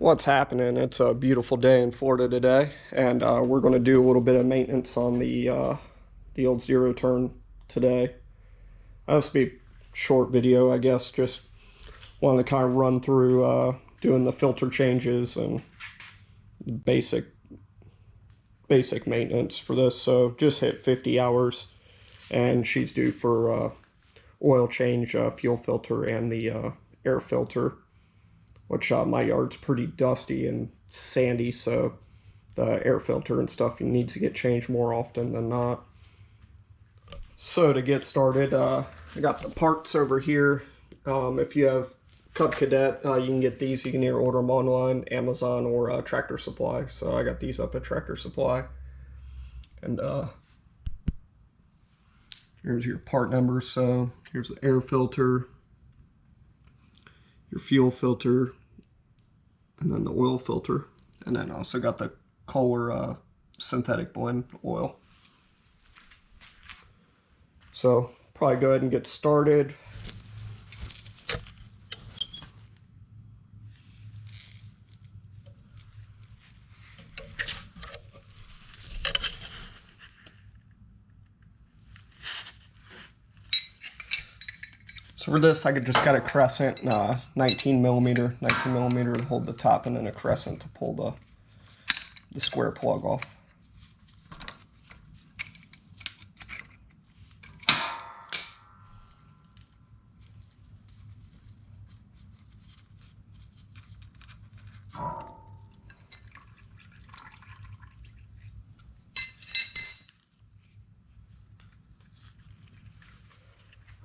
What's happening? It's a beautiful day in Florida today, and we're going to do a little bit of maintenance on the old zero turn today. This will be a short video, I guess. Just wanted to kind of run through doing the filter changes and basic maintenance for this. So just hit 50 hours, and she's due for oil change, fuel filter, and the air filter. Which my yard's pretty dusty and sandy, so the air filter and stuff needs to get changed more often than not. So to get started, I got the parts over here. If you have Cub Cadet, you can get these. You can either order them online, Amazon, or Tractor Supply. So I got these up at Tractor Supply. And here's your part number. So here's the air filter, your fuel filter, and then the oil filter, and then also got the Kohler synthetic blend oil. So probably go ahead and get started. So for this, I just got a crescent, 19 millimeter to hold the top, and then a crescent to pull the square plug off.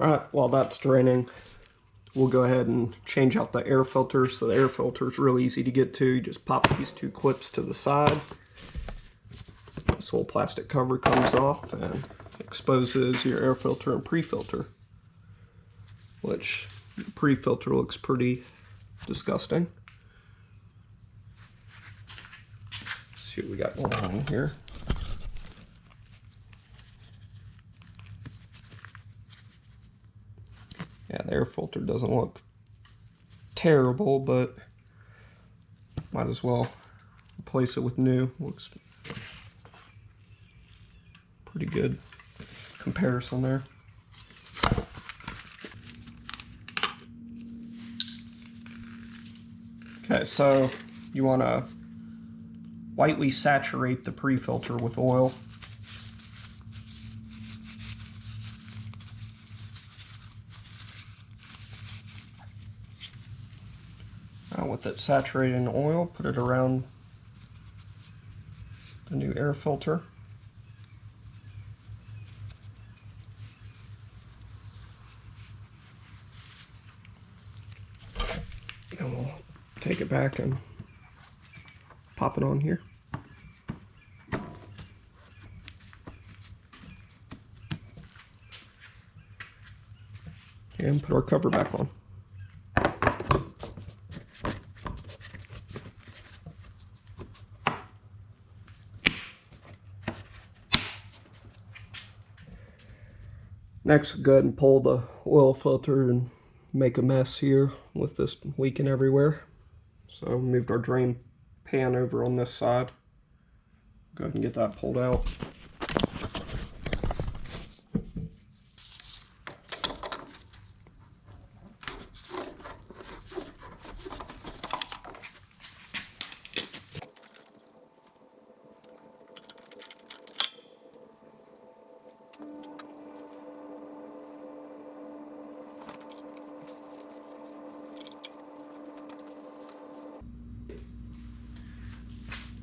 Alright, while that's draining, we'll go ahead and change out the air filter. So the air filter is really easy to get to. You just pop these two clips to the side. This whole plastic cover comes off and exposes your air filter and pre-filter, which the pre-filter looks pretty disgusting. Let's see what we got going on here. Yeah, the air filter doesn't look terrible, but might as well replace it with new. Looks pretty good comparison there. Okay, so you want to lightly saturate the pre-filter with oil. With it saturated in oil, put it around the new air filter. And we'll take it back and pop it on here. And put our cover back on. Next, go ahead and pull the oil filter and make a mess here with this leaking everywhere. So moved our drain pan over on this side. Go ahead and get that pulled out.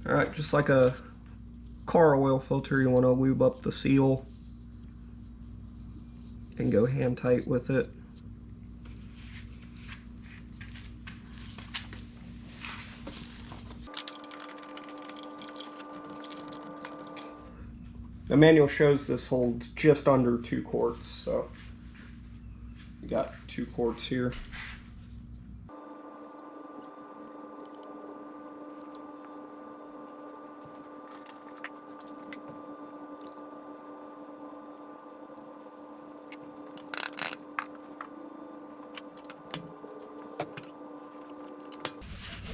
Alright, just like a car oil filter, you want to lube up the seal and go hand tight with it. The manual shows this holds just under 2 quarts, so we got 2 quarts here.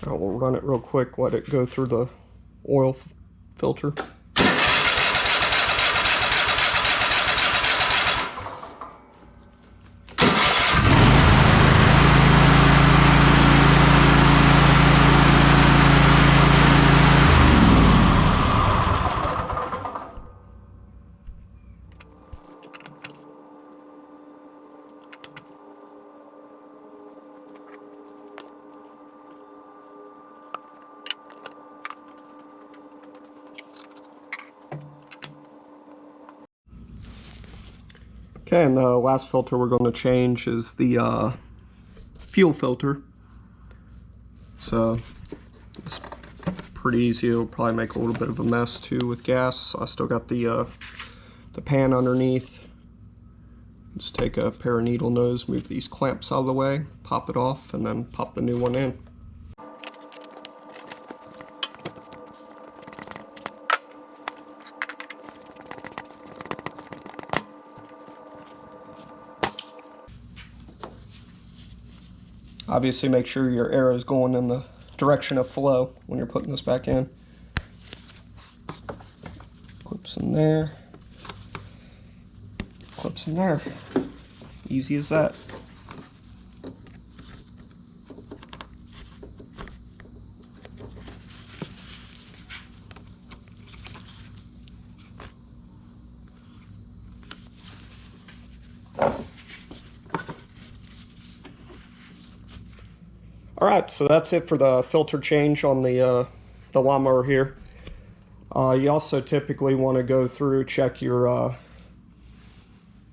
We'll run it real quick, let it go through the oil filter. Okay, and the last filter we're going to change is the fuel filter. So it's pretty easy. It'll probably make a little bit of a mess too with gas. I still got the pan underneath. Just take a pair of needle nose, move these clamps out of the way, pop it off, and then pop the new one in. Obviously make sure your air is going in the direction of flow when you're putting this back in. Clips in there. Clips in there. Easy as that. Alright, so that's it for the filter change on the lawnmower here. You also typically want to go through, check your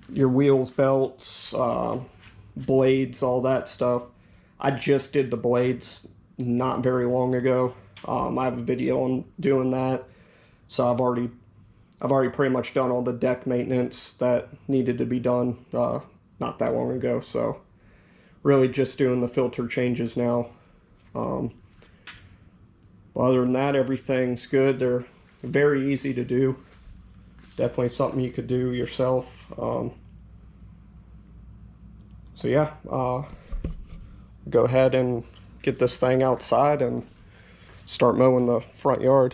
wheels, belts, blades, all that stuff. I just did the blades not very long ago. I have a video on doing that, so I've already pretty much done all the deck maintenance that needed to be done not that long ago. So really just doing the filter changes now. Other than that, everything's good. They're very easy to do. Definitely something you could do yourself. So yeah, go ahead and get this thing outside and start mowing the front yard.